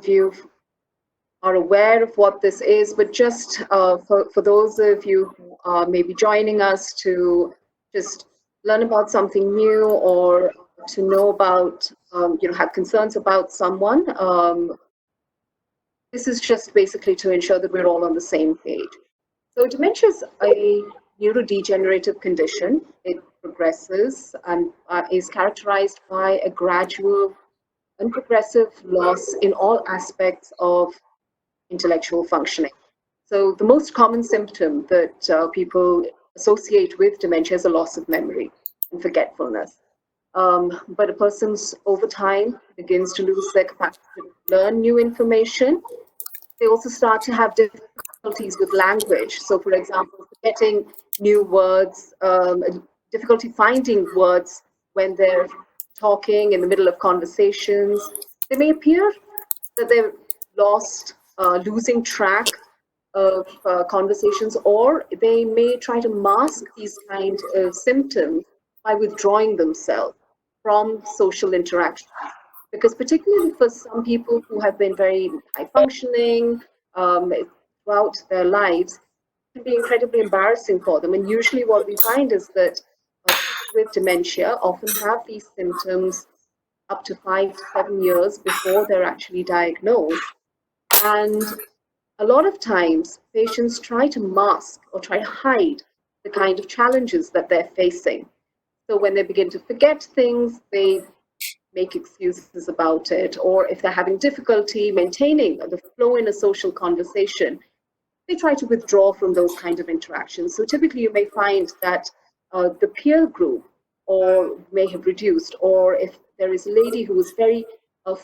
you are aware of what this is, but just for those of you who are maybe joining us to just learn about something new or to know about, have concerns about someone, this is just basically to ensure that we're all on the same page. So dementia is a neurodegenerative condition. It progresses and is characterized by a gradual and progressive loss in all aspects of intellectual functioning. So the most common symptom that people associate with dementia is a loss of memory and forgetfulness. But a person's over time begins to lose their capacity to learn new information. They also start to have difficulties with language. So, for example, forgetting new words, difficulty finding words when they're talking in the middle of conversations. They may appear that they're lost, losing track of conversations, or they may try to mask these kind of symptoms by withdrawing themselves from social interaction. Because particularly for some people who have been very high functioning throughout their lives, it can be incredibly embarrassing for them. And usually what we find is that people with dementia often have these symptoms up to 5 to 7 years before they're actually diagnosed. And a lot of times patients try to mask or try to hide the kind of challenges that they're facing. So when they begin to forget things, they make excuses about it, or if they're having difficulty maintaining the flow in a social conversation, they try to withdraw from those kind of interactions. So typically you may find that the peer group or may have reduced, or if there is a lady who is very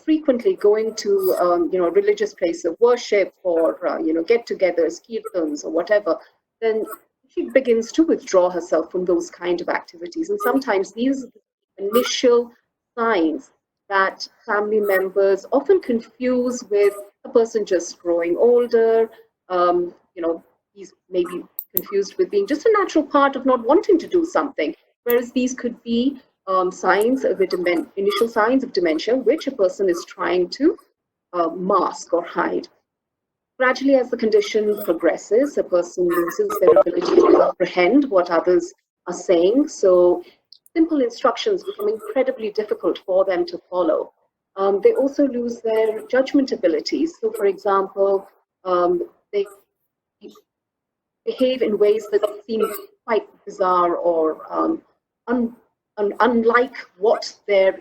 frequently going to a religious place of worship or get-togethers, kirtans or whatever, then she begins to withdraw herself from those kind of activities. And sometimes these are the initial signs that family members often confuse with a person just growing older. He's maybe confused with being just a natural part of not wanting to do something, whereas these could be signs of initial signs of dementia, which a person is trying to mask or hide. Gradually, as the condition progresses, a person loses their ability to comprehend what others are saying. So simple instructions become incredibly difficult for them to follow. They also lose their judgment abilities. So, for example, they behave in ways that seem quite bizarre or unlike what their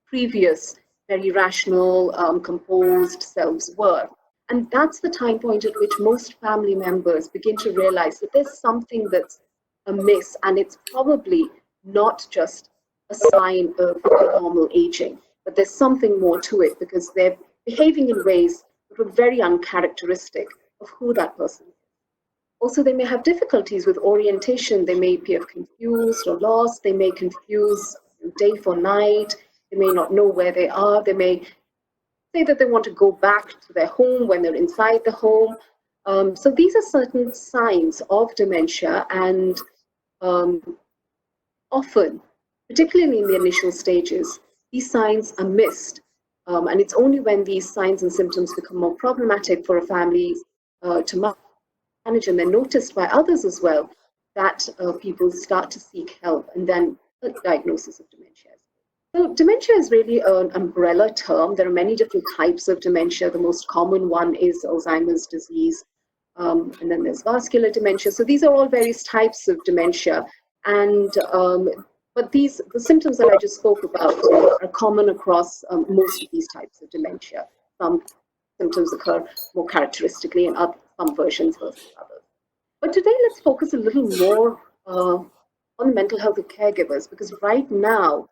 previous very rational, composed selves were. And that's the time point at which most family members begin to realize that there's something that's amiss, and it's probably not just a sign of normal aging, but there's something more to it, because they're behaving in ways that are very uncharacteristic of who that person is. Also, they may have difficulties with orientation. They may appear confused or lost. They may confuse day for night. They may not know where they are. They may say that they want to go back to their home when they're inside the home. So these are certain signs of dementia, and often, particularly in the initial stages, these signs are missed. And it's only when these signs and symptoms become more problematic for a family to manage, and they're noticed by others as well, that people start to seek help, and then a diagnosis of dementia. So dementia is really an umbrella term. There are many different types of dementia. The most common one is Alzheimer's disease, and then there's vascular dementia. So these are all various types of dementia, and but the symptoms that I just spoke about are common across most of these types of dementia. Some symptoms occur more characteristically in some versions versus others. But today, let's focus a little more on the mental health of caregivers, because right now,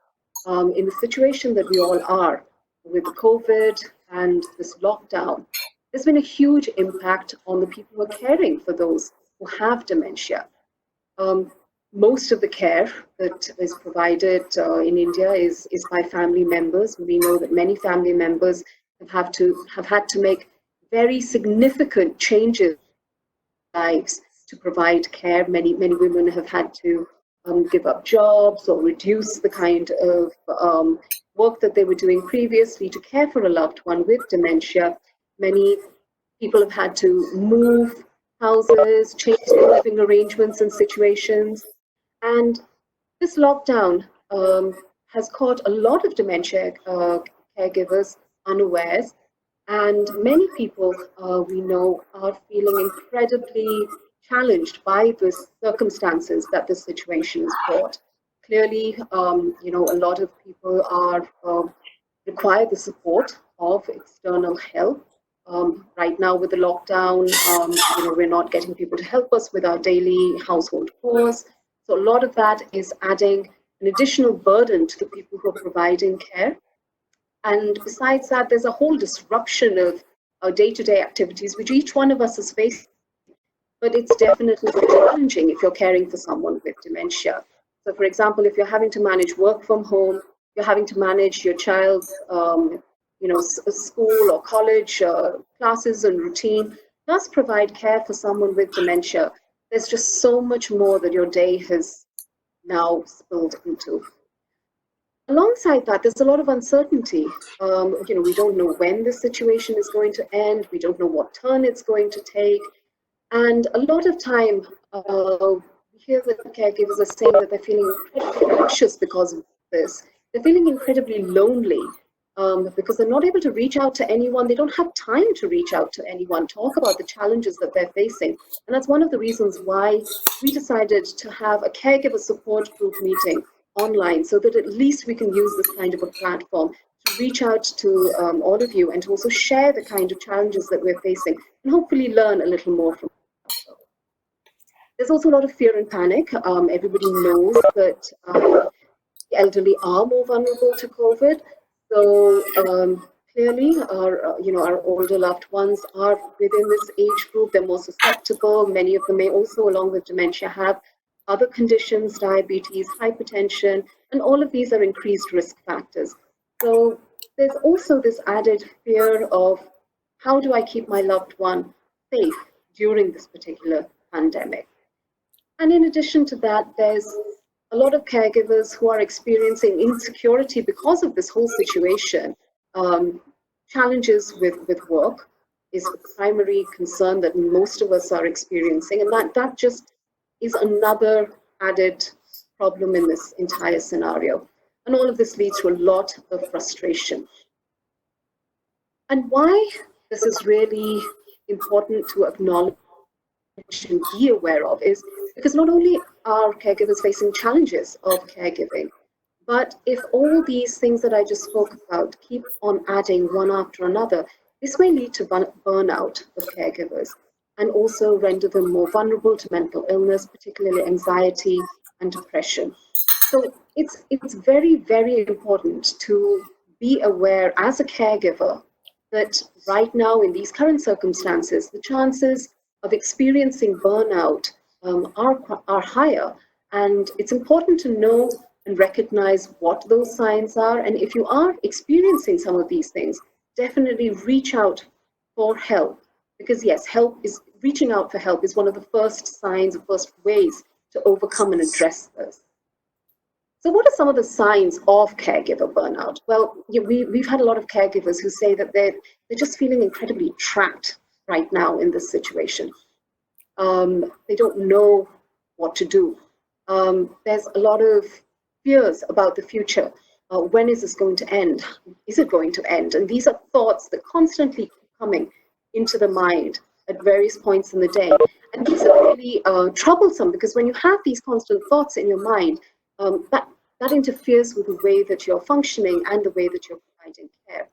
in the situation that we all are with COVID and this lockdown, there's been a huge impact on the people who are caring for those who have dementia. Most of the care that is provided in India is by family members. We know that many family members have had to make very significant changes in their lives to provide care. Many women have had to give up jobs or reduce the kind of work that they were doing previously to care for a loved one with dementia. Many people have had to move houses, change their living arrangements and situations. And this lockdown has caught a lot of dementia caregivers unawares, and many people we know are feeling incredibly challenged by the circumstances that this situation has brought. Clearly, a lot of people are require the support of external help. Right now, with the lockdown, we're not getting people to help us with our daily household chores. So a lot of that is adding an additional burden to the people who are providing care. And besides that, there's a whole disruption of our day-to-day activities, which each one of us is facing. But it's definitely challenging if you're caring for someone with dementia. So, for example, if you're having to manage work from home, you're having to manage your child's, school or college classes and routine, plus provide care for someone with dementia. There's just so much more that your day has now spilled into. Alongside that, there's a lot of uncertainty. We don't know when this situation is going to end. We don't know what turn it's going to take. And a lot of time, we hear that caregivers are saying that they're feeling incredibly anxious because of this. They're feeling incredibly lonely because they're not able to reach out to anyone. They don't have time to reach out to anyone, talk about the challenges that they're facing. And that's one of the reasons why we decided to have a caregiver support group meeting online, so that at least we can use this kind of a platform to reach out to all of you and to also share the kind of challenges that we're facing and hopefully learn a little more from it. There's also a lot of fear and panic. Everybody knows that the elderly are more vulnerable to COVID. So clearly, our older loved ones are within this age group. They're more susceptible. Many of them may also, along with dementia, have other conditions, diabetes, hypertension, and all of these are increased risk factors. So there's also this added fear of, how do I keep my loved one safe during this particular pandemic? And in addition to that, there's a lot of caregivers who are experiencing insecurity because of this whole situation. Challenges with work is the primary concern that most of us are experiencing, and that just is another added problem in this entire scenario. And all of this leads to a lot of frustration. And why this is really important to acknowledge and be aware of is because not only are caregivers facing challenges of caregiving, but if all these things that I just spoke about keep on adding one after another, this may lead to burnout of caregivers and also render them more vulnerable to mental illness, particularly anxiety and depression. So it's very, very important to be aware as a caregiver that right now in these current circumstances, the chances of experiencing burnout are higher. And it's important to know and recognize what those signs are. And if you are experiencing some of these things, definitely reach out for help. Because yes, reaching out for help is one of the first signs, first ways to overcome and address this. So what are some of the signs of caregiver burnout? Well, we've had a lot of caregivers who say that they're just feeling incredibly trapped right now in this situation. They don't know what to do. There's a lot of fears about the future. When is this going to end? Is it going to end? And these are thoughts that constantly keep coming into the mind at various points in the day. And these are really troublesome, because when you have these constant thoughts in your mind, that interferes with the way that you're functioning and the way that you're providing care.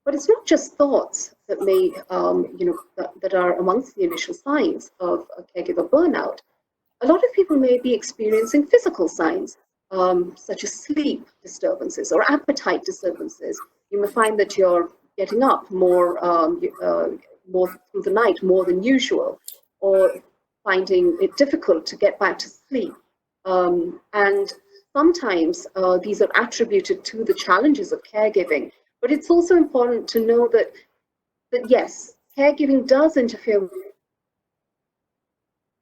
But it's not just thoughts that may, that are amongst the initial signs of a caregiver burnout. A lot of people may be experiencing physical signs, such as sleep disturbances or appetite disturbances. You may find that you're getting up more through the night, more than usual, or finding it difficult to get back to sleep. And sometimes these are attributed to the challenges of caregiving. But it's also important to know that yes, caregiving does interfere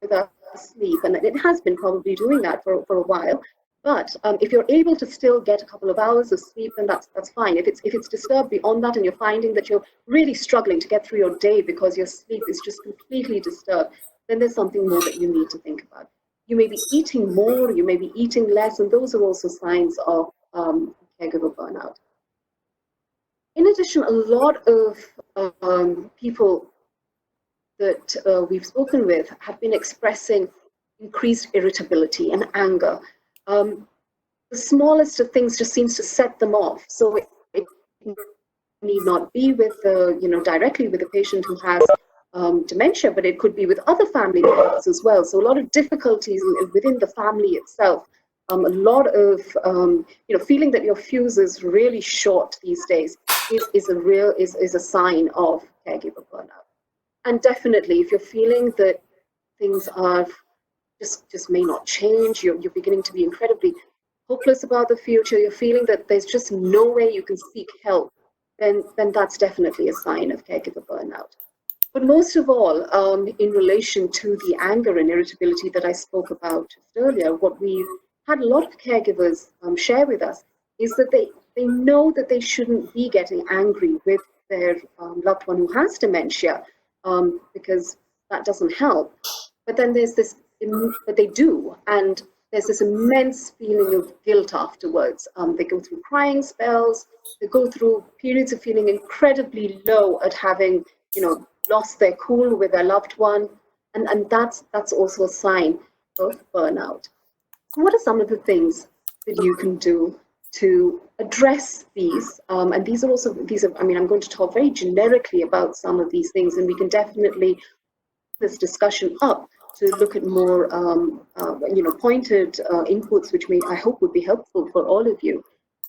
with our sleep, and it has been probably doing that for a while. But if you're able to still get a couple of hours of sleep, then that's fine. If it's disturbed beyond that, and you're finding that you're really struggling to get through your day because your sleep is just completely disturbed, then there's something more that you need to think about. You may be eating more, you may be eating less, and those are also signs of caregiver burnout. In addition, a lot of people that we've spoken with have been expressing increased irritability and anger. The smallest of things just seems to set them off. So it need not be with directly with a patient who has dementia, but it could be with other family members as well. So a lot of difficulties within the family itself. A lot of feeling that your fuse is really short these days is a sign of caregiver burnout. And definitely, if you're feeling that things are just may not change, you're beginning to be incredibly hopeless about the future, you're feeling that there's just no way you can seek help, then that's definitely a sign of caregiver burnout. But most of all, in relation to the anger and irritability that I spoke about just earlier, what we've had a lot of caregivers share with us is that they know that they shouldn't be getting angry with their loved one who has dementia, because that doesn't help. But then there's this, but they do, and there's this immense feeling of guilt afterwards. They go through crying spells, they go through periods of feeling incredibly low at having, lost their cool with their loved one, and that's also a sign of burnout. So what are some of the things that you can do to address these? And these are, I'm going to talk very generically about some of these things, and we can definitely this discussion up to look at more, pointed inputs, which I hope would be helpful for all of you.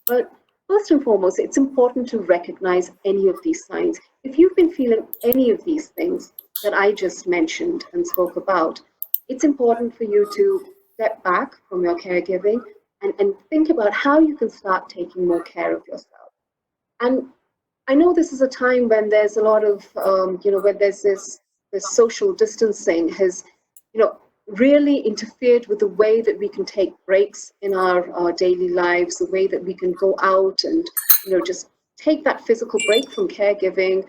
But first and foremost, it's important to recognize any of these signs. If you've been feeling any of these things that I just mentioned and spoke about, it's important for you to step back from your caregiving and think about how you can start taking more care of yourself. And I know this is a time when there's a lot of, when there's this social distancing has, really interfered with the way that we can take breaks in our daily lives, the way that we can go out and, just take that physical break from caregiving,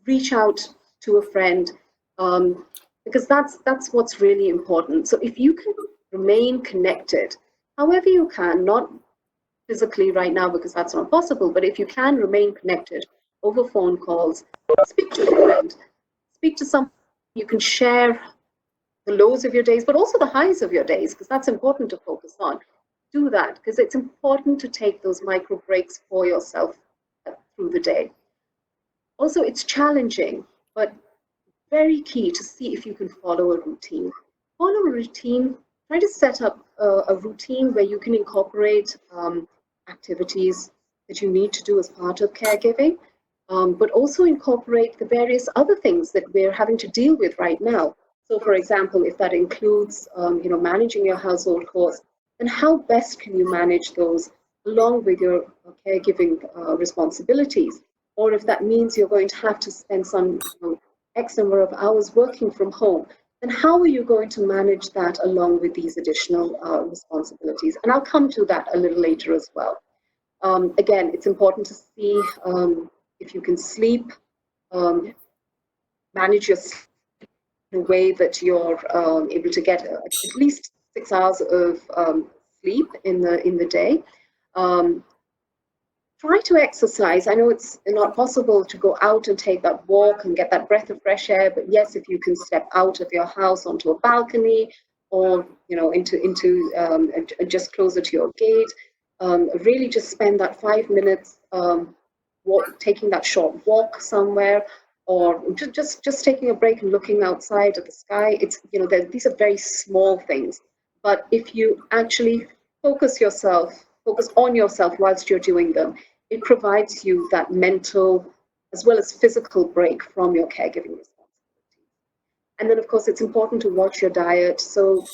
reach out to a friend, because that's what's really important. So if you can remain connected, however you can, not physically right now because that's not possible, but if you can remain connected over phone calls, speak to a friend, speak to someone you can share the lows of your days, but also the highs of your days, because that's important to focus on. Do that, because it's important to take those micro breaks for yourself through the day. Also, it's challenging, but very key to see if you can follow a routine. Follow a routine. Try to set up a routine where you can incorporate activities that you need to do as part of caregiving, but also incorporate the various other things that we're having to deal with right now. So, for example, if that includes, managing your household chores, then how best can you manage those along with your caregiving responsibilities? Or if that means you're going to have to spend some X number of hours working from home, then how are you going to manage that along with these additional responsibilities? And I'll come to that a little later as well. Again, it's important to see if you can sleep, manage your sleep in a way that you're able to get at least 6 hours of sleep in the day. Try to exercise. I know it's not possible to go out and take that walk and get that breath of fresh air, but yes, if you can step out of your house onto a balcony or into just closer to your gate, really just spend that 5 minutes taking that short walk somewhere, or just taking a break and looking outside at the sky. It's these are very small things, but if you actually focus on yourself whilst you're doing them, it provides you that mental as well as physical break from your caregiving responsibilities. And then, of course, it's important to watch your diet. So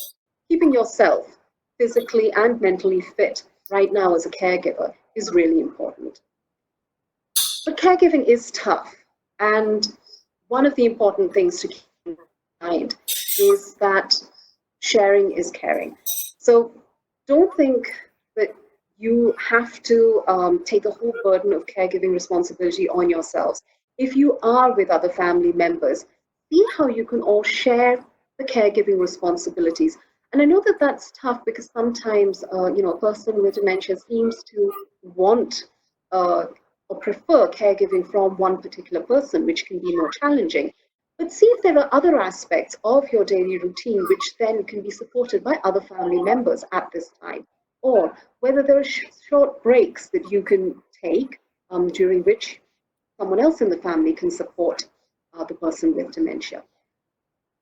keeping yourself physically and mentally fit right now as a caregiver is really important. But caregiving is tough. And one of the important things to keep in mind is that sharing is caring. So don't think that you have to take the whole burden of caregiving responsibility on yourselves. If you are with other family members, see how you can all share the caregiving responsibilities. And I know that that's tough because sometimes, a person with dementia seems to want or prefer caregiving from one particular person, which can be more challenging. But see if there are other aspects of your daily routine which then can be supported by other family members at this time, or whether there are short breaks that you can take during which someone else in the family can support the person with dementia.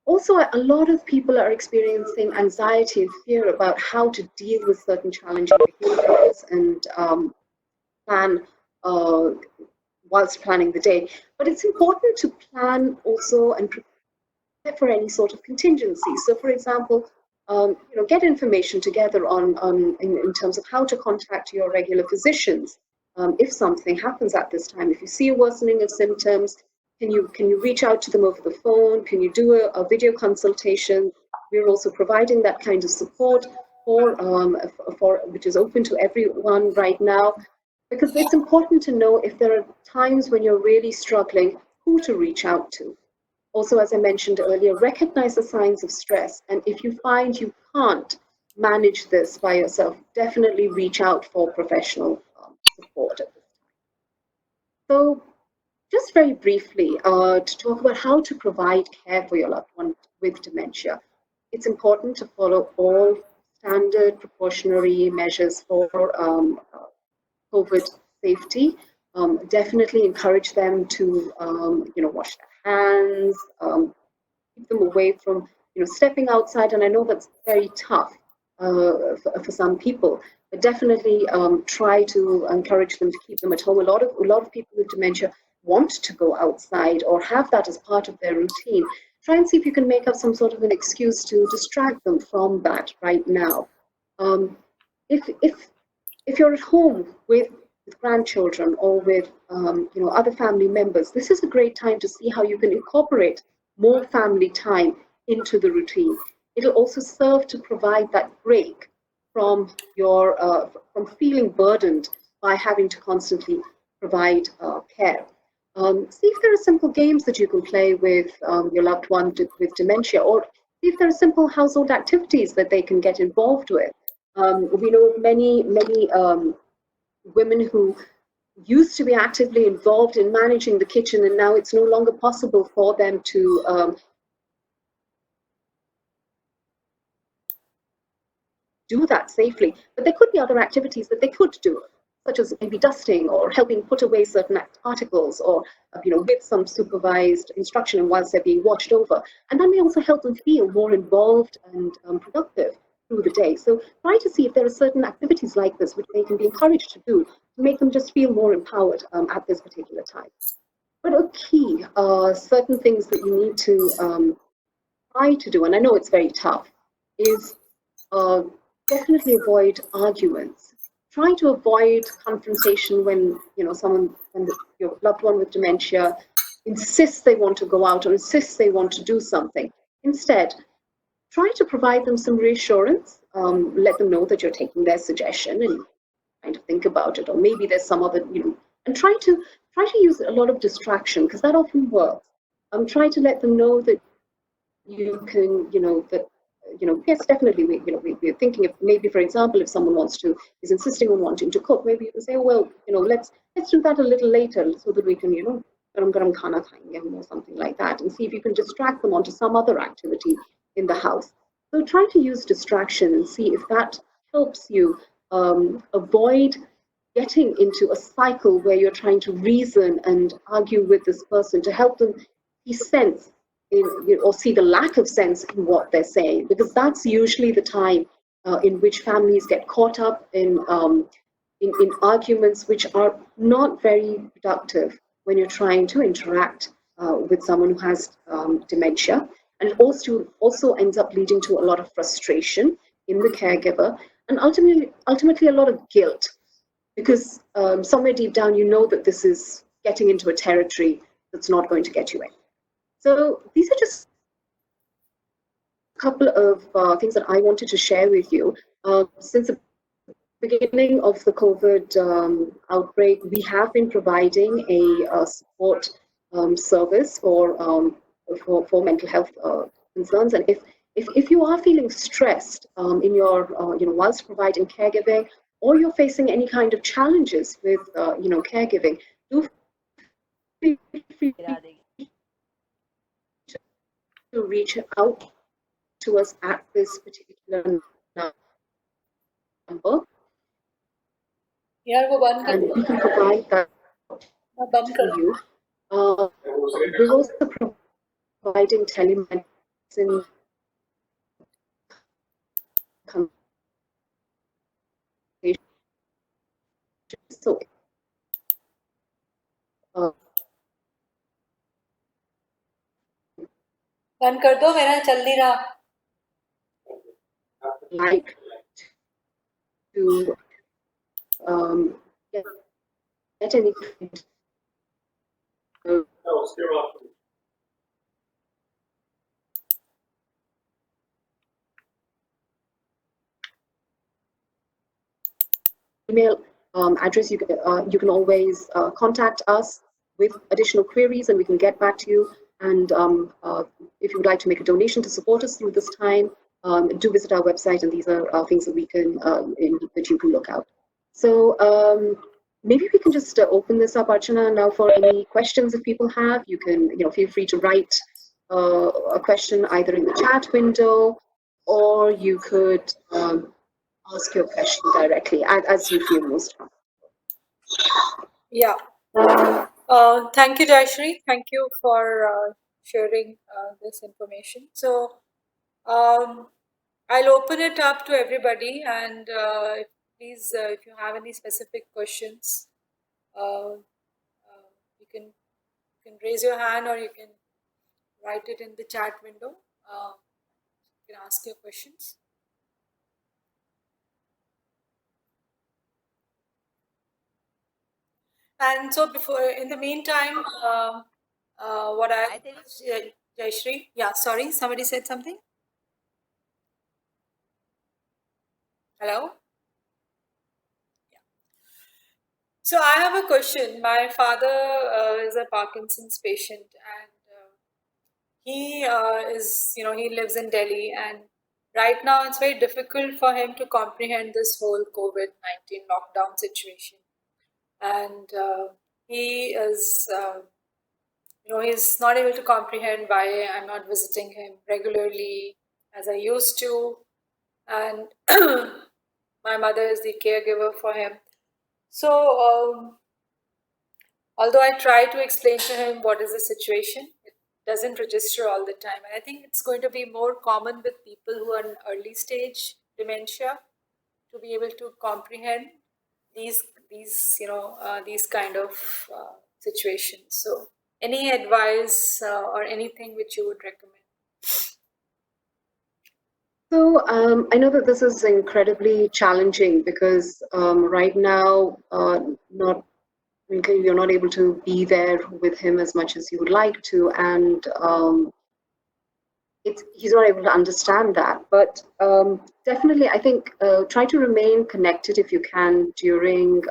Also, a lot of people are experiencing anxiety and fear about how to deal with certain challenging behaviors and plan whilst planning the day. But it's important to plan also and prepare for any sort of contingency. So, for example, get information together in terms of how to contact your regular physicians if something happens at this time. If you see a worsening of symptoms, can you reach out to them over the phone? Can you do a video consultation? We're also providing that kind of support for which is open to everyone right now, because it's important to know if there are times when you're really struggling, who to reach out to. Also, as I mentioned earlier, recognize the signs of stress. And if you find you can't manage this by yourself, definitely reach out for professional support at this time. So just very briefly, to talk about how to provide care for your loved one with dementia, it's important to follow all standard precautionary measures for COVID safety. Definitely encourage them to, wash their hands, keep them away from, stepping outside. And I know that's very tough for some people, but definitely try to encourage them to keep them at home. A lot of people with dementia want to go outside or have that as part of their routine. Try and see if you can make up some sort of an excuse to distract them from that right now. If you're at home with grandchildren or with other family members, this is a great time to see how you can incorporate more family time into the routine. It'll also serve to provide that break from from feeling burdened by having to constantly provide care. See if there are simple games that you can play with your loved one with dementia, or see if there are simple household activities that they can get involved with. We know many women who used to be actively involved in managing the kitchen, and now it's no longer possible for them to do that safely. But there could be other activities that they could do, such as maybe dusting or helping put away certain articles, or with some supervised instruction and whilst they're being watched over. And that may also help them feel more involved and productive through the day. So try to see if there are certain activities like this which they can be encouraged to do to make them just feel more empowered at this particular time. But a key, certain things that you need to try to do, and I know it's very tough, is definitely avoid arguments. Try to avoid confrontation when your loved one with dementia insists they want to go out or insists they want to do something. Instead, try to provide them some reassurance. Let them know that you're taking their suggestion and trying to think about it, or maybe there's some other, and try to use a lot of distraction, because that often works. Try to let them know that you can, yes, definitely, we're thinking of maybe, for example, if someone is insisting on wanting to cook, maybe you can say, oh, well, let's do that a little later so that we can, garam khana khayenge, or something like that, and see if you can distract them onto some other activity in the house. So try to use distraction and see if that helps you avoid getting into a cycle where you're trying to reason and argue with this person to help them see sense or see the lack of sense in what they're saying, because that's usually the time in which families get caught up in arguments which are not very productive when you're trying to interact with someone who has dementia. And it also ends up leading to a lot of frustration in the caregiver, and ultimately a lot of guilt, because somewhere deep down you know that this is getting into a territory that's not going to get you in. So these are just couple of things that I wanted to share with you. Since the beginning of the COVID outbreak, we have been providing a support service for mental health concerns. And if you are feeling stressed in your whilst providing caregiving, or you're facing any kind of challenges with caregiving, do feel free to reach out to us at this particular number, and we can provide that to you. We're also providing telemedicine consultation. So, बंद कर दो, मेरा चल नहीं रहा. Like to get any email address, you can always contact us with additional queries, and we can get back to you. And if you would like to make a donation to support us through this time, do visit our website, and these are things that we can that you can look out. So maybe we can just open this up, Archana, now for any questions that people have. You can feel free to write a question either in the chat window, or you could ask your question directly as you feel most comfortable. Yeah. Thank you, Jayashree. Thank you for sharing this information. So I'll open it up to everybody, and please, if you have any specific questions, you can raise your hand, or you can write it in the chat window. You can ask your questions. And so in the meantime, what Jayashree, yeah, sorry, somebody said something. Hello? Yeah. So I have a question. My father is a Parkinson's patient, and he he lives in Delhi, and right now it's very difficult for him to comprehend this whole COVID-19 lockdown situation. And he is, he's not able to comprehend why I'm not visiting him regularly as I used to. And my mother is the caregiver for him. So although I try to explain to him what is the situation, it doesn't register all the time. And I think it's going to be more common with people who are in early stage dementia to be able to comprehend these kind of situations. So any advice or anything which you would recommend? So I know that this is incredibly challenging because right now, you're not able to be there with him as much as you would like to, and he's not able to understand that. But definitely, I think try to remain connected if you can during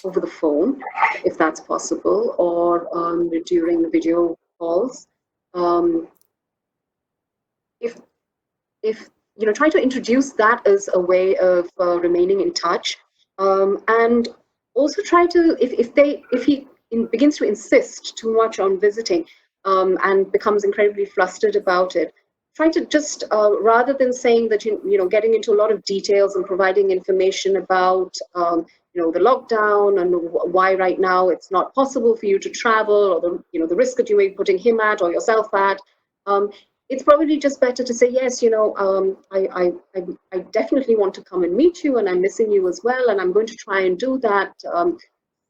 over the phone, if that's possible, or during the video calls. If try to introduce that as a way of remaining in touch, and also try to if he begins to insist too much on visiting and becomes incredibly flustered about it, try to just rather than saying that getting into a lot of details and providing information about the lockdown and why right now it's not possible for you to travel, or the risk that you may be putting him at or yourself at. It's probably just better to say, yes, I definitely want to come and meet you, and I'm missing you as well, and I'm going to try and do that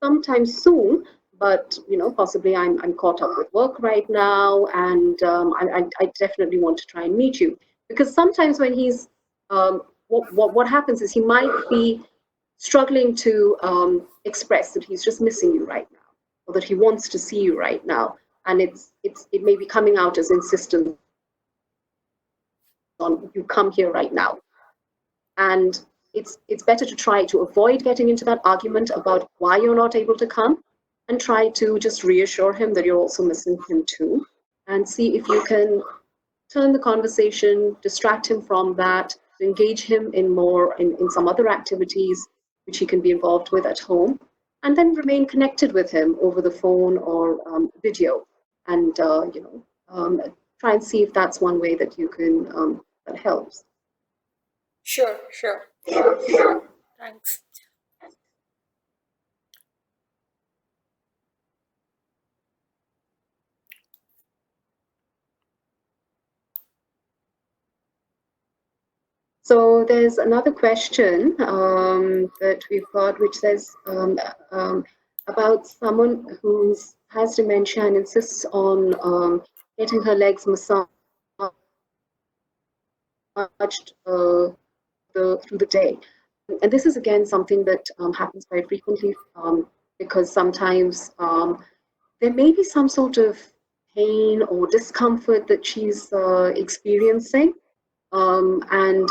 sometime soon. But possibly I'm caught up with work right now, and I definitely want to try and meet you, because sometimes when he's what happens is he might be struggling to express that he's just missing you right now, or that he wants to see you right now, and it may be coming out as insistence on, you come here right now. And it's better to try to avoid getting into that argument about why you're not able to come, and try to just reassure him that you're also missing him too, and see if you can turn the conversation, distract him from that, engage him in more in some other activities which he can be involved with at home, and then remain connected with him over the phone or video, and try and see if that's one way that you can that helps. Sure. Thanks. So there's another question that we've got, which says about someone who has dementia and insists on getting her legs massaged through the day. And this is again something that happens very frequently because sometimes there may be some sort of pain or discomfort that she's experiencing. And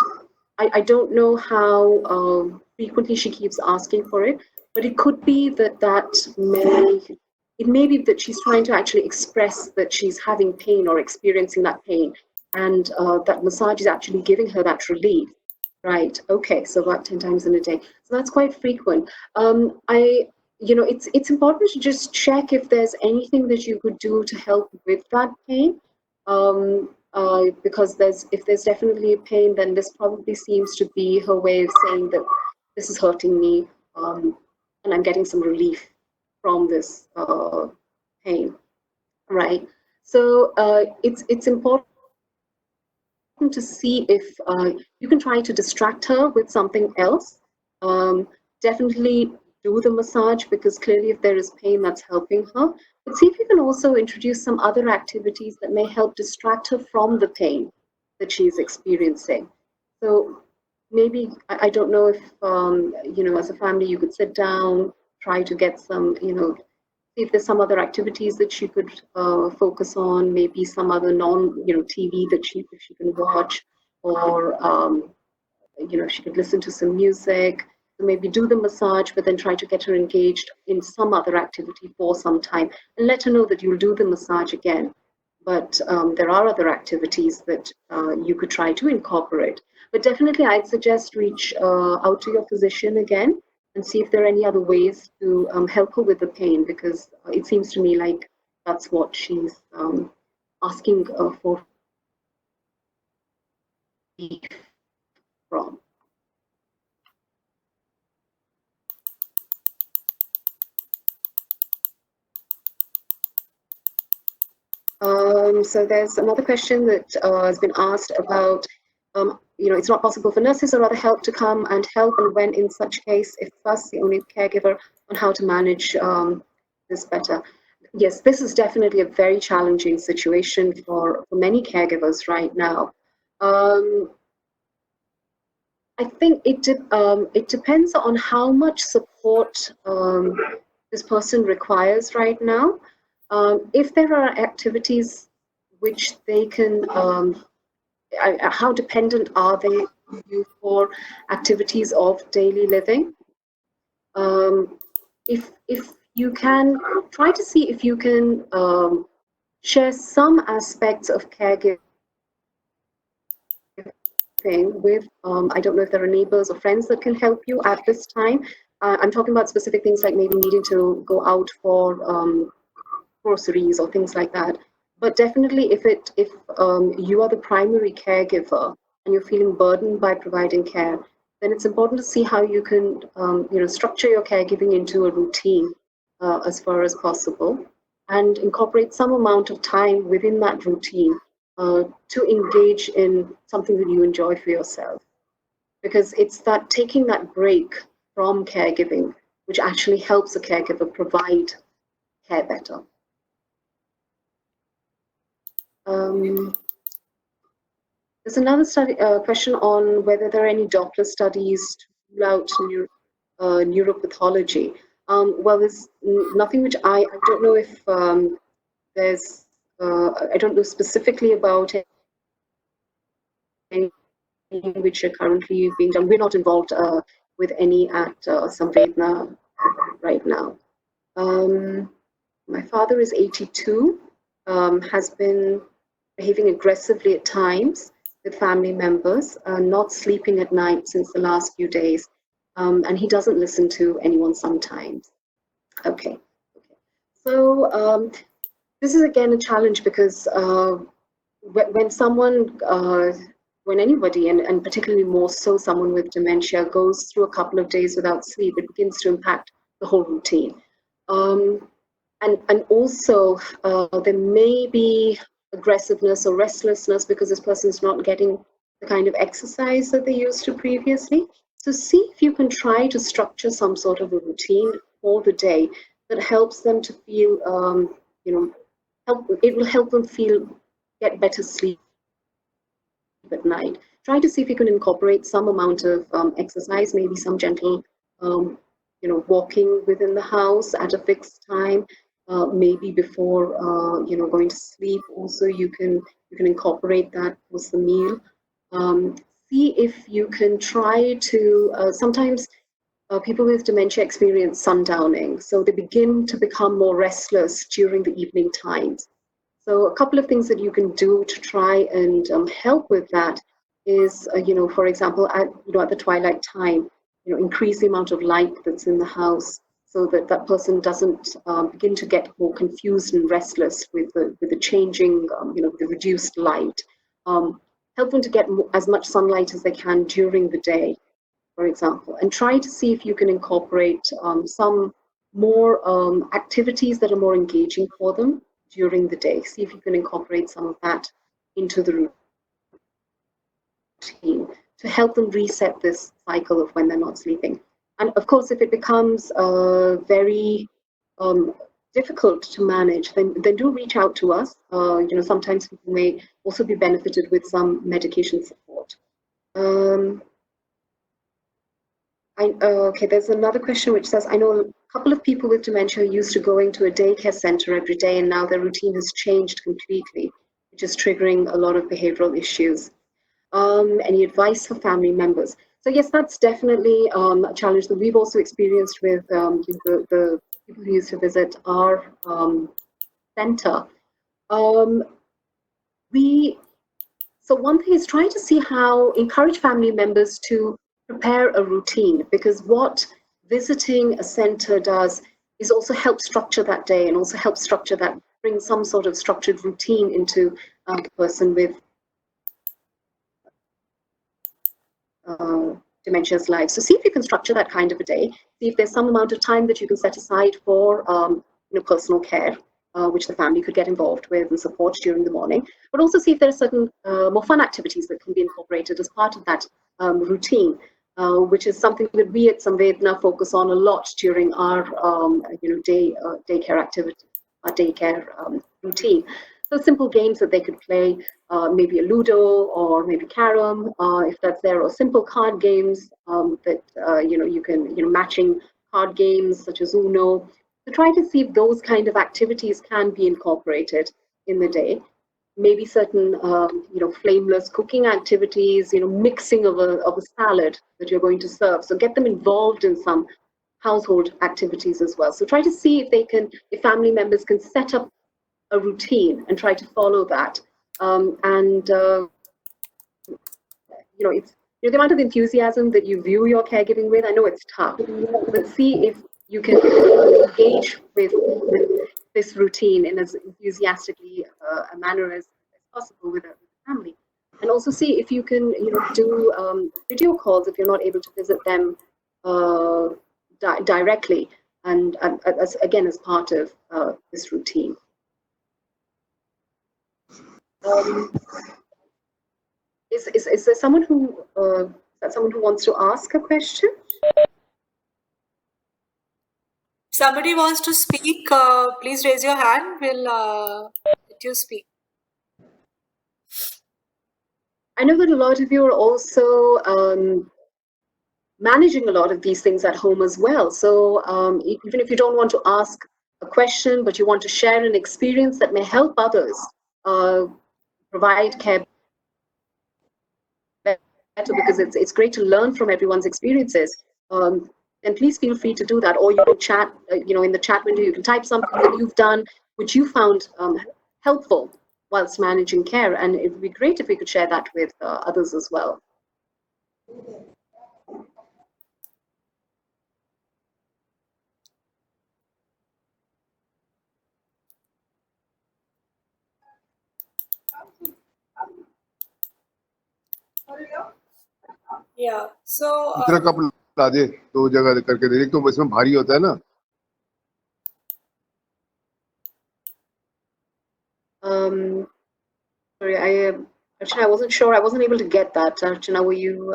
I don't know how frequently she keeps asking for it, but it could be that it may be that she's trying to actually express that she's having pain or experiencing that pain, and that massage is actually giving her that relief. Right. Okay. So about 10 times in a day. So that's quite frequent. It's important to just check if there's anything that you could do to help with that pain. Because if there's definitely a pain, then this probably seems to be her way of saying that this is hurting me, and I'm getting some relief from this pain, right? So it's important to see if you can try to distract her with something else. Definitely do the massage, because clearly if there is pain, that's helping her. But see if you can also introduce some other activities that may help distract her from the pain that she's experiencing. So maybe, I don't know if, as a family, you could sit down, try to get some, see if there's some other activities that she could focus on, maybe some other TV that she can watch, or she could listen to some music. So maybe do the massage, but then try to get her engaged in some other activity for some time, and let her know that you'll do the massage again. But there are other activities that you could try to incorporate. But definitely, I'd suggest reach out to your physician again and see if there are any other ways to help her with the pain, because it seems to me like that's what she's asking for relief from. So there's another question that has been asked about, it's not possible for nurses or other help to come and help, and when in such case, if us the only caregiver, on how to manage this better. Yes, this is definitely a very challenging situation for many caregivers right now. I think it depends on how much support this person requires right now. If there are activities which they can, how dependent are they on you for activities of daily living? If you can try to see if you can share some aspects of caregiving with, I don't know if there are neighbors or friends that can help you at this time. I'm talking about specific things like maybe needing to go out for groceries or things like that. But definitely, if you are the primary caregiver and you're feeling burdened by providing care, then it's important to see how you can structure your caregiving into a routine as far as possible, and incorporate some amount of time within that routine to engage in something that you enjoy for yourself. Because it's that taking that break from caregiving which actually helps a caregiver provide care better. There's another question on whether there are any Doppler studies to rule out neuropathology. Well, there's nothing which I don't know if there's, I don't know specifically about which are currently being done. We're not involved with any at Samvedna right now. My father is 82, has been behaving aggressively at times with family members, not sleeping at night since the last few days, and he doesn't listen to anyone sometimes. Okay. So this is again a challenge because when someone, when anybody, and particularly more so someone with dementia, goes through a couple of days without sleep, it begins to impact the whole routine. And also there may be aggressiveness or restlessness because this person's not getting the kind of exercise that they used to previously. So see if you can try to structure some sort of a routine for the day that helps them to feel, it will help them get better sleep at night. Try to see if you can incorporate some amount of exercise, maybe some gentle, walking within the house at a fixed time. Maybe before going to sleep. Also, you can incorporate that post the meal. See if you can try to. Sometimes people with dementia experience sundowning, so they begin to become more restless during the evening times. So a couple of things that you can do to try and help with that is, for example, at the twilight time, increase the amount of light that's in the house so that that person doesn't begin to get more confused and restless with the changing, the reduced light. Help them to get as much sunlight as they can during the day, for example, and try to see if you can incorporate some more activities that are more engaging for them during the day. See if you can incorporate some of that into the routine to help them reset this cycle of when they're not sleeping. And of course, if it becomes very difficult to manage, then do reach out to us. Sometimes people may also be benefited with some medication support. Okay, there's another question which says, I know a couple of people with dementia are used to going to a daycare center every day, and now their routine has changed completely, which is triggering a lot of behavioral issues. Any advice for family members? So yes, that's definitely a challenge that we've also experienced with the people who used to visit our center. So one thing is trying to see how encourage family members to prepare a routine, because what visiting a center does is also help structure that day and also help structure that, bring some sort of structured routine into the person with dementia's life. So see if you can structure that kind of a day. See if there's some amount of time that you can set aside for personal care, which the family could get involved with and support during the morning. But also see if there are certain more fun activities that can be incorporated as part of that routine, which is something that we at Samvedna focus on a lot during our daycare activity, our daycare routine. So simple games that they could play, maybe a Ludo or maybe Carom, if that's there, or simple card games that you can, matching card games such as Uno. So try to see if those kind of activities can be incorporated in the day. Maybe certain flameless cooking activities, mixing of a salad that you're going to serve. So get them involved in some household activities as well. So try to see if family members can set up a routine and try to follow that. It's the amount of enthusiasm that you view your caregiving with. I know it's tough, but see if you can engage with this routine in as enthusiastically a manner as possible with a family, and also see if you can do video calls if you're not able to visit them directly, and as part of this routine. Is there someone who wants to ask a question? Somebody wants to speak, please raise your hand. We'll let you speak. I know that a lot of you are also managing a lot of these things at home as well. So even if you don't want to ask a question, but you want to share an experience that may help others provide care better, because it's great to learn from everyone's experiences. And please feel free to do that, or you can chat, in the chat window, you can type something that you've done, which you found helpful whilst managing care, and it would be great if we could share that with others as well. Yeah. So दूसरा cup ला दे, दो जगह करके दे, एक तो इसमें भारी होता है ना. Sorry, Archana, I wasn't sure. I wasn't able to get that. Archana, were you?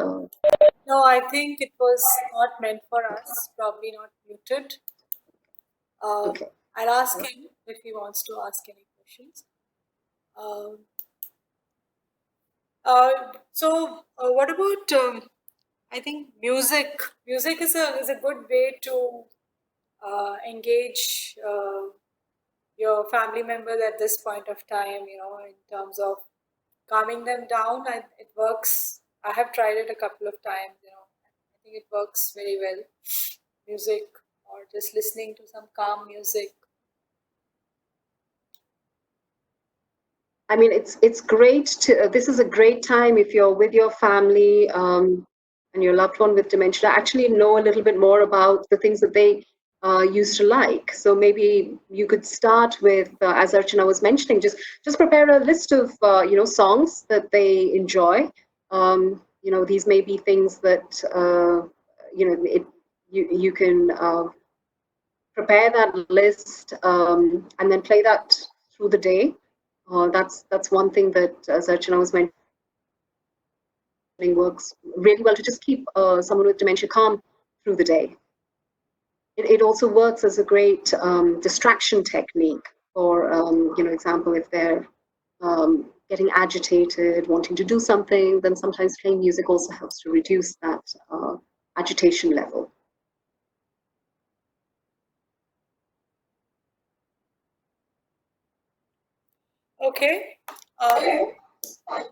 No, I think it was not meant for us. Probably not muted. Okay. I'll ask him if he wants to ask any questions. What about? I think music. Music is a good way to engage your family members at this point of time. In terms of calming them down. It works. I have tried it a couple of times. I think it works very well. Music, or just listening to some calm music. I mean, it's great to. This is a great time if you're with your family and your loved one with dementia, to actually know a little bit more about the things that they used to like. So maybe you could start with, as Archana was mentioning, just prepare a list of songs that they enjoy. These may be things that you can prepare that list and then play that through the day. That's one thing that, as Archana was mentioning, works really well to just keep someone with dementia calm through the day. It also works as a great distraction technique. For example, if they're getting agitated, wanting to do something, then sometimes playing music also helps to reduce that agitation level. Okay.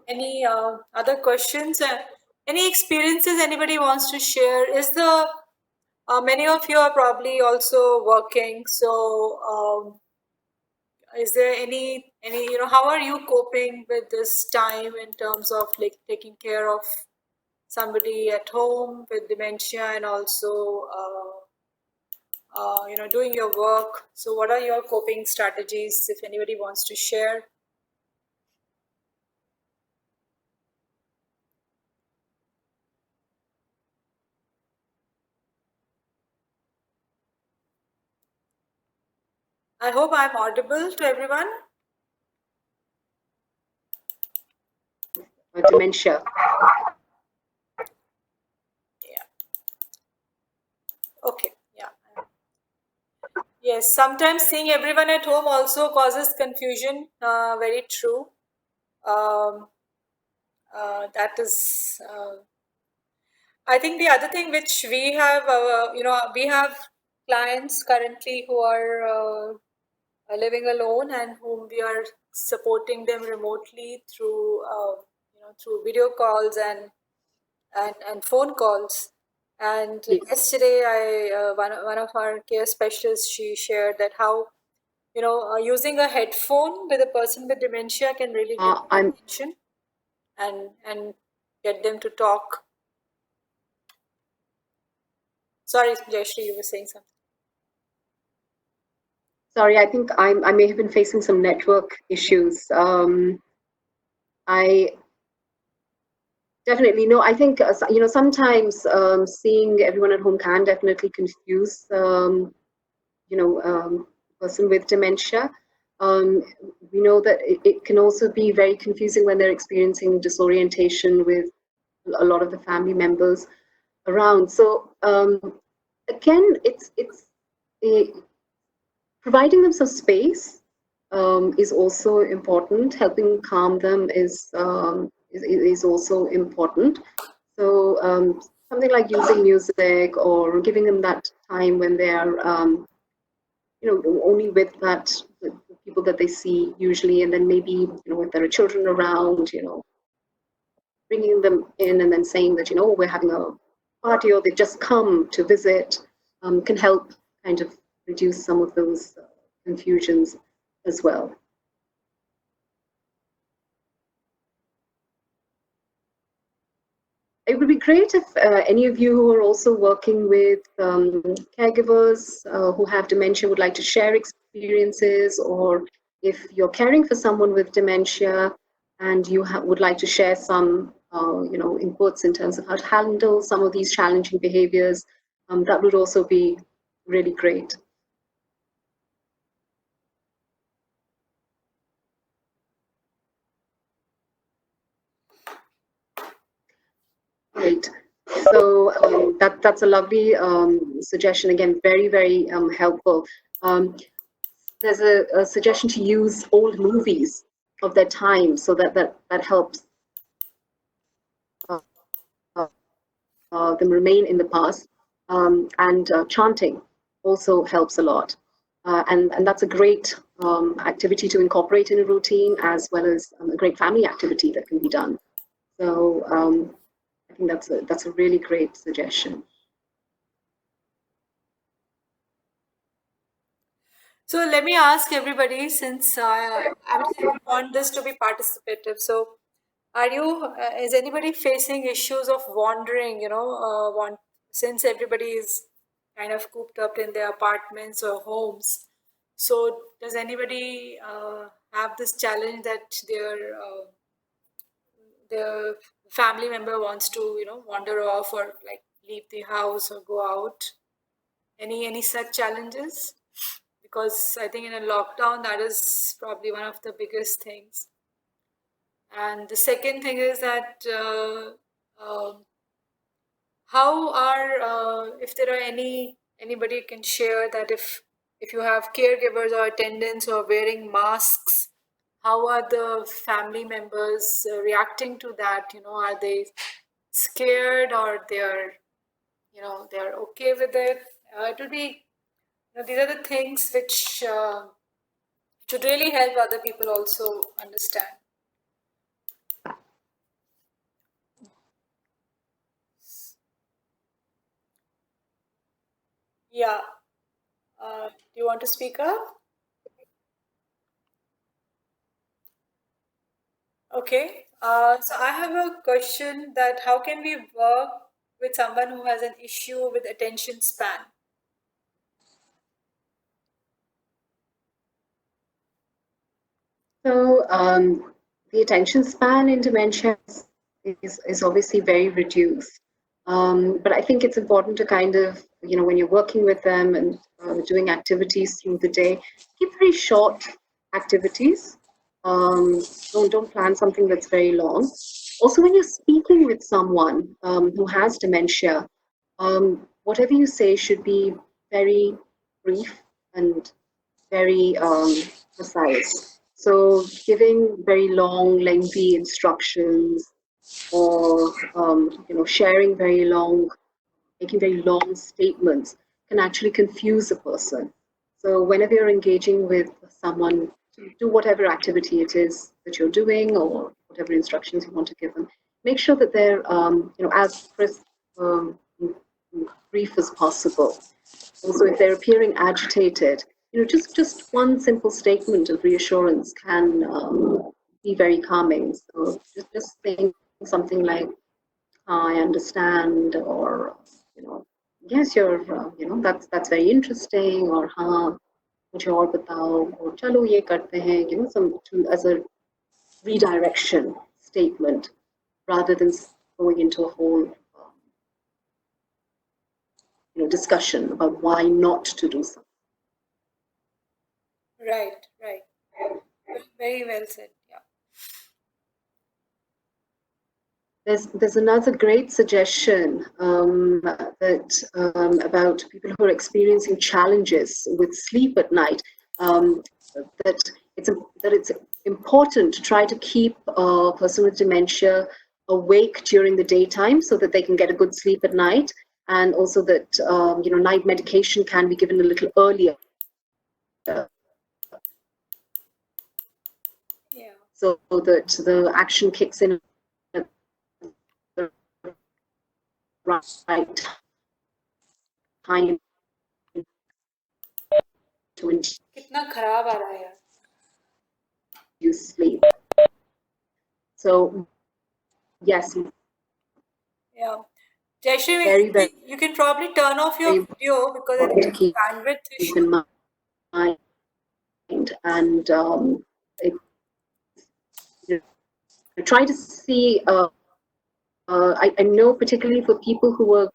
Any other questions? Any experiences anybody wants to share? Many of you are probably also working, so is there any how are you coping with this time in terms of like taking care of somebody at home with dementia, and also doing your work? So what are your coping strategies, if anybody wants to share? I hope I'm audible to everyone. Dementia. Yeah. Okay. Yeah. Yes. Sometimes seeing everyone at home also causes confusion. Very true. That is. I think the other thing which we have, we have clients currently who are living alone, and whom we are supporting them remotely through through video calls and phone calls. And Yes. yesterday, one of our care specialists, she shared that how using a headphone with a person with dementia can really get attention and get them to talk. Sorry, Jayashree, you were saying something. Sorry, I think I may have been facing some network issues. I definitely know. I think sometimes seeing everyone at home can definitely confuse person with dementia. We know that it can also be very confusing when they're experiencing disorientation with a lot of the family members around. So again, it's providing them some space is also important. Helping calm them is also important. So something like using music or giving them that time when they are only with the people that they see usually, and then maybe if there are children around, bringing them in and then saying that, we're having a party or they've just come to visit, can help kind of reduce some of those confusions as well. It would be great if any of you who are also working with caregivers who have dementia would like to share experiences, or if you're caring for someone with dementia and you would like to share some inputs in terms of how to handle some of these challenging behaviors, that would also be really great. Great. So that's a lovely suggestion. Again, very, very helpful. There's a suggestion to use old movies of their time, so that helps them remain in the past. And chanting also helps a lot. And that's a great activity to incorporate in a routine, as well as a great family activity that can be done. So I think that's a really great suggestion. So let me ask everybody, since I want this to be participative. So, is anybody facing issues of wandering? Since everybody is kind of cooped up in their apartments or homes. So, does anybody have this challenge that their family member wants to, wander off or like leave the house or go out? Any such challenges? Because I think in a lockdown, that is probably one of the biggest things. And the second thing is that how are, if there are anybody can share that if you have caregivers or attendants who are wearing masks, how are the family members reacting to that? Are they scared, or they're okay with it? It will be, these are the things which should really help other people also understand. Yeah. Do you want to speak up? Okay. So I have a question, that how can we work with someone who has an issue with attention span? So the attention span in dementia is obviously very reduced. But I think it's important to kind of, when you're working with them and doing activities through the day, keep very short activities. Don't plan something that's very long. Also, when you're speaking with someone who has dementia, whatever you say should be very brief and very precise. So giving very long, lengthy instructions, or sharing very long, making very long statements can actually confuse a person. So whenever you're engaging with someone to do whatever activity it is that you're doing, or whatever instructions you want to give them, make sure that they're as crisp, brief as possible. Also, if they're appearing agitated, just one simple statement of reassurance can be very calming. So just saying something like, "I understand," or "Yes, you're," that's very interesting, or "हाँ, मुझे और बताओ," or "चलो ये करते हैं," some as a redirection statement, rather than going into a whole discussion about why not to do something. Right. Very well said. Yeah. There's another great suggestion that about people who are experiencing challenges with sleep at night. That it's important to try to keep a person with dementia awake during the daytime, so that they can get a good sleep at night, and also that night medication can be given a little earlier. Yeah. So that the action kicks in at right time to कितना खराब आ रहा है यार. induce sleep. So yes, Yeah. Jayashree, very, very, you can probably turn off your very video because I important think to keep bandwidth issue. in mind. And try to see, I know particularly for people who work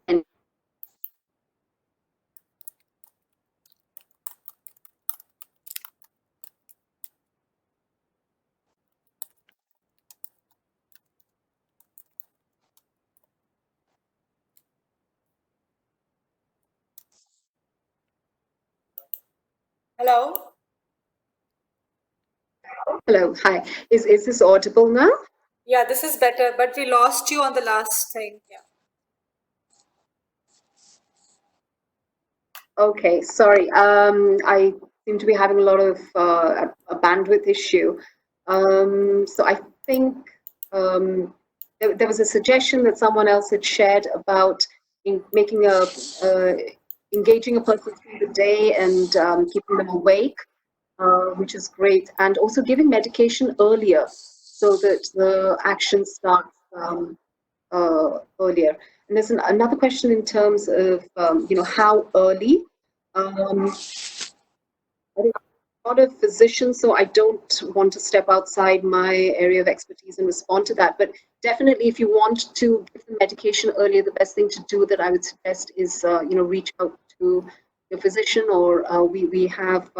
and Hello? hello, hi. Is this audible now? Yeah, this is better, but we lost you on the last thing. Yeah. Okay, sorry. I seem to be having a lot of a bandwidth issue. So I think there was a suggestion that someone else had shared about making engaging a person through the day and keeping them awake, which is great, and also giving medication earlier so that the action starts earlier. And there's another question in terms of how early. I think a lot of physicians, so I don't want to step outside my area of expertise and respond to that. But definitely, if you want to give the medication earlier, the best thing to do that I would suggest is reach out to your physician, or we have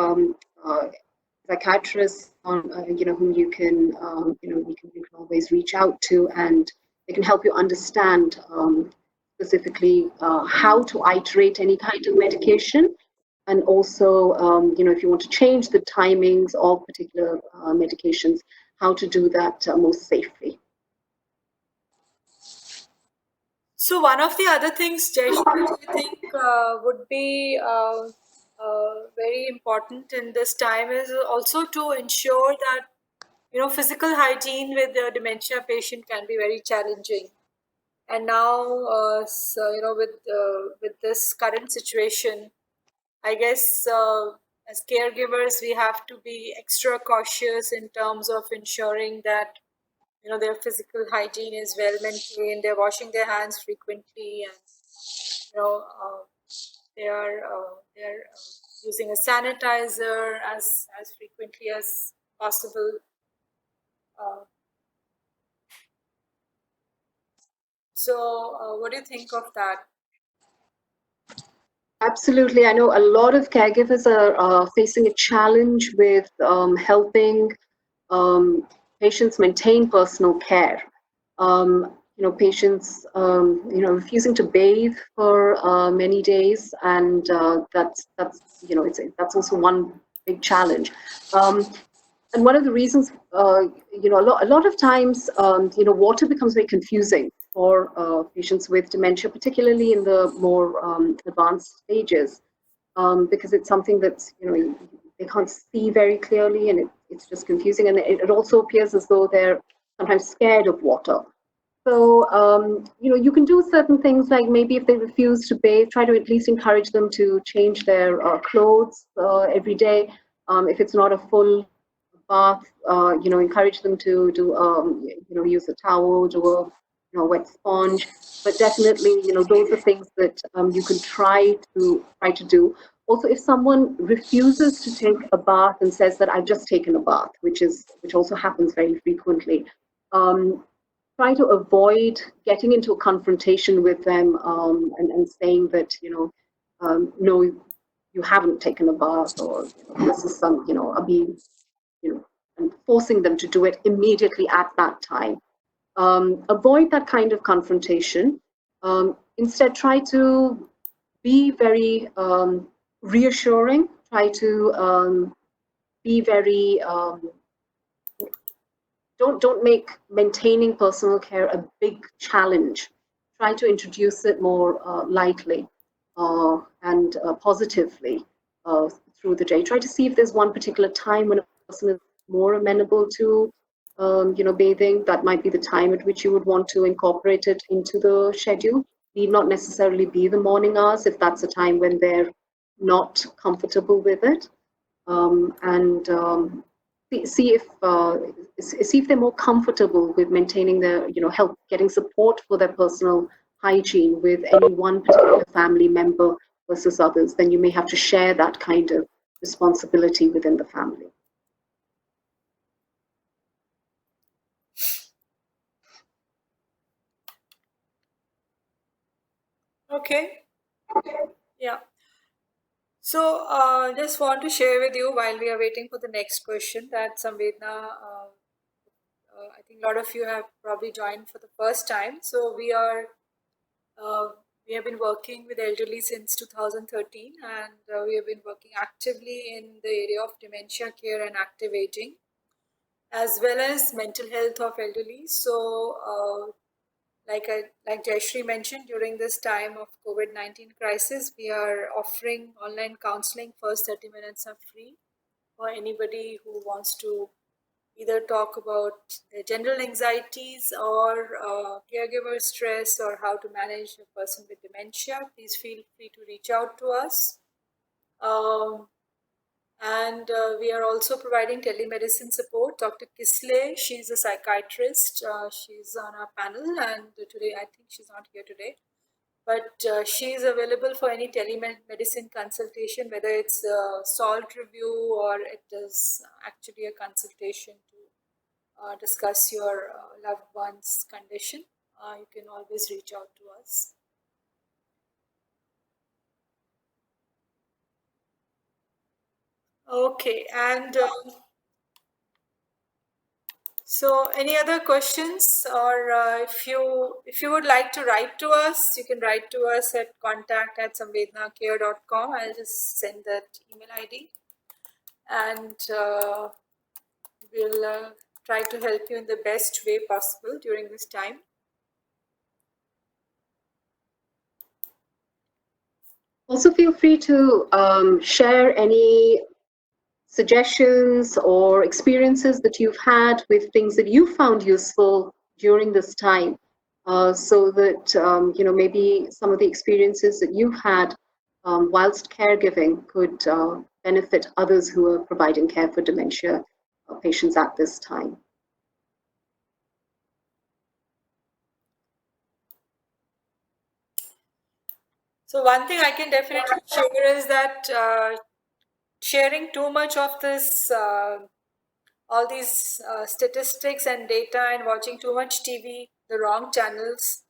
psychiatrists on whom you can you can always reach out to, and they can help you understand specifically how to iterate any kind of medication, and also if you want to change the timings of particular medications, how to do that most safely. So one of the other things, Jayashree, I think would be very important in this time is also to ensure that physical hygiene with the dementia patient can be very challenging. And now, with this current situation, I guess as caregivers we have to be extra cautious in terms of ensuring that their physical hygiene is well maintained. They're washing their hands frequently, and they're using a sanitizer as frequently as possible. So, what do you think of that? Absolutely. I know a lot of caregivers are facing a challenge with helping patients maintain personal care. Patients refusing to bathe for many days, and that's also one big challenge. And one of the reasons, a lot of times, water becomes very confusing for patients with dementia, particularly in the more advanced stages, because it's something that's, they can't see very clearly, and it's just confusing. And it also appears as though they're sometimes scared of water. So, you can do certain things, like maybe if they refuse to bathe, try to at least encourage them to change their clothes every day. If it's not a full bath, encourage them to use a towel, do a wet sponge. But definitely, those are things that you can try to do. Also, if someone refuses to take a bath and says that I've just taken a bath, which also happens very frequently, try to avoid getting into a confrontation with them and saying that no, you haven't taken a bath, or this is some abuse, and forcing them to do it immediately at that time. Avoid that kind of confrontation. Instead, try to be very reassuring. Try to be very don't make maintaining personal care a big challenge. Try to introduce it more lightly and positively through the day. Try to see if there's one particular time when a person is more amenable to bathing, that might be the time at which you would want to incorporate it into the schedule. Need not necessarily be the morning hours if that's a time when they're not comfortable with it. And see if they're more comfortable with maintaining their, help getting support for their personal hygiene with any one particular family member versus others. Then you may have to share that kind of responsibility within the family. Okay. Yeah. So, just want to share with you while we are waiting for the next question that Samvedna, I think a lot of you have probably joined for the first time. So, we have been working with elderly since 2013, and we have been working actively in the area of dementia care and active aging, as well as mental health of elderly. So, like Jayashree mentioned, during this time of COVID-19 crisis, we are offering online counseling. First 30 minutes are free for anybody who wants to either talk about their general anxieties or caregiver stress or how to manage a person with dementia. Please feel free to reach out to us. And we are also providing telemedicine support. Dr. Kisle, she's a psychiatrist. She's on our panel, and today, I think she's not here today, but she is available for any telemedicine consultation, whether it's a SALT review or it is actually a consultation to discuss your loved one's condition. You can always reach out to us. Okay, and so any other questions, or if you would like to write to us, you can write to us at contact@samvednacare.com. I'll just send that email ID, and we'll try to help you in the best way possible during this time. Also, feel free to share any suggestions or experiences that you've had with things that you found useful during this time, so that maybe some of the experiences that you've had whilst caregiving could benefit others who are providing care for dementia patients at this time. So one thing I can definitely share is that sharing too much of this all these statistics and data and watching too much TV, the wrong channels,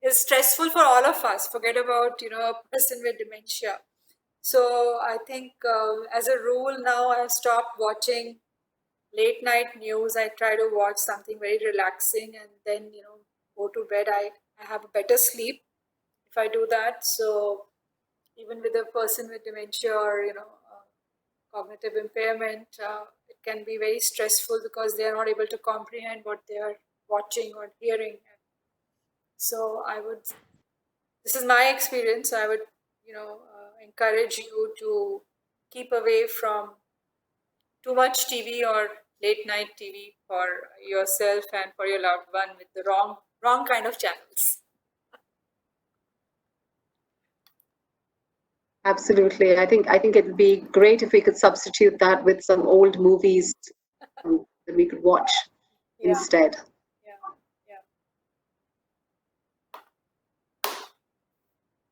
is stressful for all of us. Forget about a person with dementia. So I think as a rule now, I've stopped watching late night news. I try to watch something very relaxing and then go to bed. I have a better sleep if I do that. So even with a person with dementia or cognitive impairment, it can be very stressful because they are not able to comprehend what they are watching or hearing. So this is my experience. I would, encourage you to keep away from too much TV or late night TV for yourself and for your loved one with the wrong kind of channels. Absolutely. I think it would be great if we could substitute that with some old movies that we could watch instead.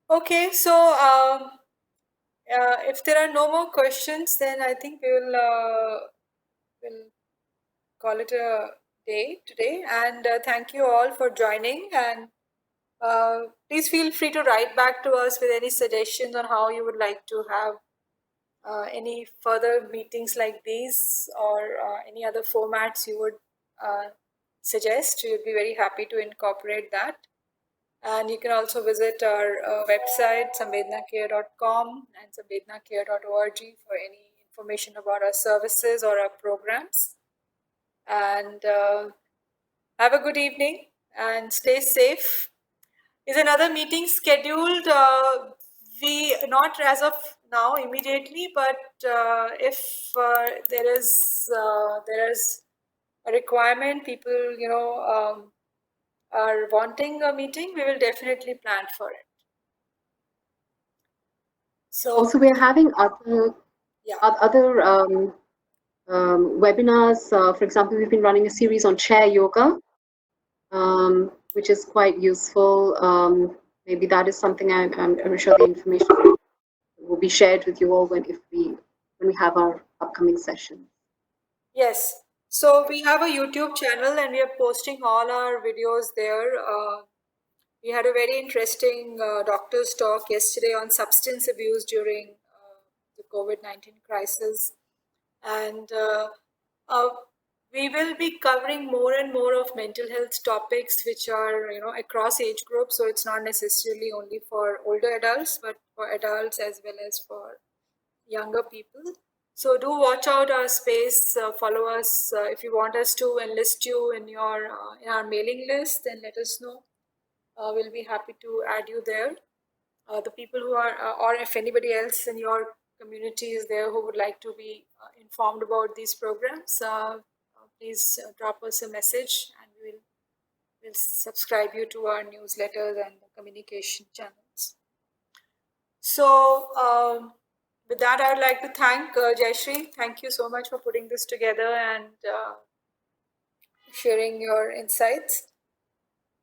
Okay, so if there are no more questions, then I think we'll call it a day today. And thank you all for joining. And please feel free to write back to us with any suggestions on how you would like to have any further meetings like these, or any other formats you would suggest. We would be very happy to incorporate that. And you can also visit our website, samvednacare.com and samvednacare.org for any information about our services or our programs. And have a good evening and stay safe. Is another meeting scheduled? We not as of now immediately, but if there is a requirement, people, are wanting a meeting, we will definitely plan for it. So Also, we're having yeah, other webinars. For example, we've been running a series on chair yoga, which is quite useful. Maybe that is something I'm sure the information will be shared with you all when we have our upcoming session. yes. So we have a YouTube channel and we are posting all our videos there. We had a very interesting doctor's talk yesterday on substance abuse during the COVID-19 crisis. And uh, we will be covering more and more of mental health topics, which are, across age groups. So it's not necessarily only for older adults, but for adults as well as for younger people. So do watch out our space, follow us. If you want us to enlist you in our mailing list, then let us know. We'll be happy to add you there. The people who are, or if anybody else in your community is there who would like to be informed about these programs, please drop us a message and we'll subscribe you to our newsletters and communication channels. So with that, I would like to thank Jayashree. Thank you so much for putting this together and sharing your insights.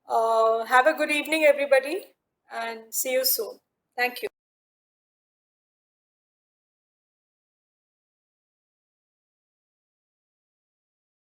Have a good evening, everybody, and see you soon. Thank you.